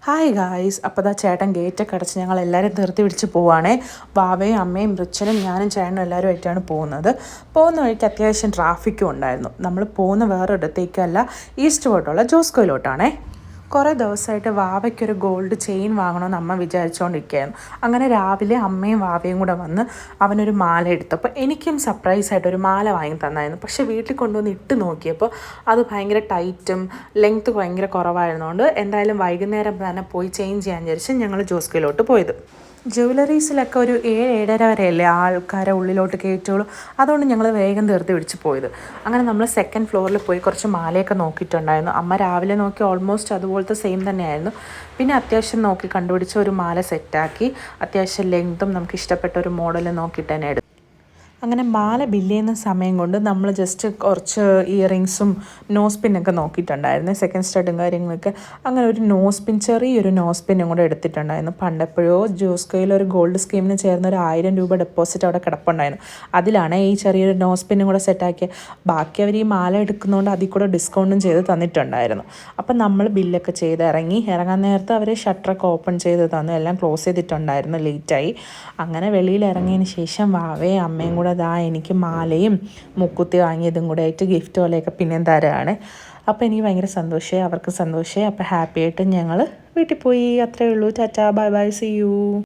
Hi guys, അപ്പോൾ ദാ ചേട്ടൻ ഗേറ്റൊക്കെ അടച്ച് ഞങ്ങൾ എല്ലാവരും ധൃതി പിടിച്ച് പോവുകയാണേ. വാവയും അമ്മയും റിച്ചനും ഞാനും ചേട്ടനും എല്ലാവരുമായിട്ടാണ് പോകുന്നത്. പോകുന്ന വഴിക്ക് അത്യാവശ്യം ട്രാഫിക്കും ഉണ്ടായിരുന്നു. നമ്മൾ പോകുന്ന വേറെ ഇടത്തേക്കല്ല, ഈസ്റ്റ് പോയിട്ടുള്ള ജോസ്കോയിലോട്ടാണേ. കുറേ ദിവസമായിട്ട് വാവയ്ക്കൊരു ഗോൾഡ് ചെയിൻ വാങ്ങണമെന്ന് അമ്മ വിചാരിച്ചുകൊണ്ടിരിക്കുകയായിരുന്നു. അങ്ങനെ രാവിലെ അമ്മയും വാവയും കൂടെ വന്ന് അവനൊരു മാല എടുത്തു. അപ്പോൾ എനിക്കും സർപ്രൈസായിട്ട് ഒരു മാല വാങ്ങി തന്നായിരുന്നു. പക്ഷേ വീട്ടിൽ കൊണ്ടുവന്ന് ഇട്ട് നോക്കിയപ്പോൾ അത് ഭയങ്കര ടൈറ്റും ലെങ്ത്ത് ഭയങ്കര കുറവായിരുന്നുകൊണ്ട് എന്തായാലും വൈകുന്നേരം തന്നെ പോയി ചേഞ്ച് ചെയ്യാൻ വിചാരിച്ച് ഞങ്ങൾ ജോസ്കോയിലോട്ട് പോയത്. ജ്വല്ലറീസിലൊക്കെ ഒരു 7-7:30 വരെയല്ലേ ആൾക്കാരെ ഉള്ളിലോട്ട് കയറ്റുള്ളൂ. അതുകൊണ്ട് ഞങ്ങൾ വേഗം ധൃതി പിടിച്ച് പോയത്. അങ്ങനെ നമ്മൾ സെക്കൻഡ് ഫ്ലോറിൽ പോയി കുറച്ച് മാലയൊക്കെ നോക്കിയിട്ടുണ്ടായിരുന്നു. അമ്മ രാവിലെ നോക്കി ഓൾമോസ്റ്റ് അതുപോലത്തെ സെയിം തന്നെയായിരുന്നു. പിന്നെ അത്യാവശ്യം നോക്കി കണ്ടുപിടിച്ച് ഒരു മാല സെറ്റാക്കി അത്യാവശ്യം ലെങ്ത്തും നമുക്ക് ഇഷ്ടപ്പെട്ട ഒരു മോഡൽ നോക്കിയിട്ട് തന്നെ എടുത്തു. അങ്ങനെ മാല ബില്ല് ചെയ്യുന്ന സമയം കൊണ്ട് നമ്മൾ ജസ്റ്റ് കുറച്ച് ഇയറിങ്സും നോസ് പിന്നൊക്കെ നോക്കിയിട്ടുണ്ടായിരുന്നു, സെക്കൻഡ് സ്റ്റഡും കാര്യങ്ങളൊക്കെ. അങ്ങനെ ഒരു നോസ് പിൻ, ചെറിയൊരു നോസ് പിന്നും കൂടെ എടുത്തിട്ടുണ്ടായിരുന്നു. പണ്ടെപ്പോഴോ ജോസ്കോയിൽ ഒരു ഗോൾഡ് സ്കീമിന് ചേർന്ന ഒരു 1000 രൂപ ഡെപ്പോസിറ്റ് അവിടെ കിടപ്പുണ്ടായിരുന്നു. അതിലാണ് ഈ ചെറിയൊരു നോസ് പിന്നും കൂടെ സെറ്റാക്കിയത്. ബാക്കി അവർ ഈ മാല എടുക്കുന്നതുകൊണ്ട് അതിൽ കൂടെ ഡിസ്കൗണ്ടും ചെയ്ത് തന്നിട്ടുണ്ടായിരുന്നു. അപ്പം നമ്മൾ ബില്ലൊക്കെ ചെയ്ത് ഇറങ്ങാൻ നേരത്ത് അവർ ഷട്ടറൊക്കെ ഓപ്പൺ ചെയ്ത് തന്നു, എല്ലാം ക്ലോസ് ചെയ്തിട്ടുണ്ടായിരുന്നു, ലേറ്റായി. അങ്ങനെ വെളിയിൽ ഇറങ്ങിയതിന് ശേഷം വാവയും അമ്മയും കൂടെ എനിക്ക് മാലയും മുക്കുത്തി വാങ്ങിയതും കൂടെ ആയിട്ട് ഗിഫ്റ്റ് പോലെയൊക്കെ പിന്നെയും തരാണ്. അപ്പോൾ എനിക്ക് ഭയങ്കര സന്തോഷമായി, അവർക്ക് സന്തോഷമായി. അപ്പോൾ ഹാപ്പി ആയിട്ട് ഞങ്ങൾ വീട്ടിൽ പോയി. അത്രയേ ഉള്ളൂ. Tata, bye bye, see U.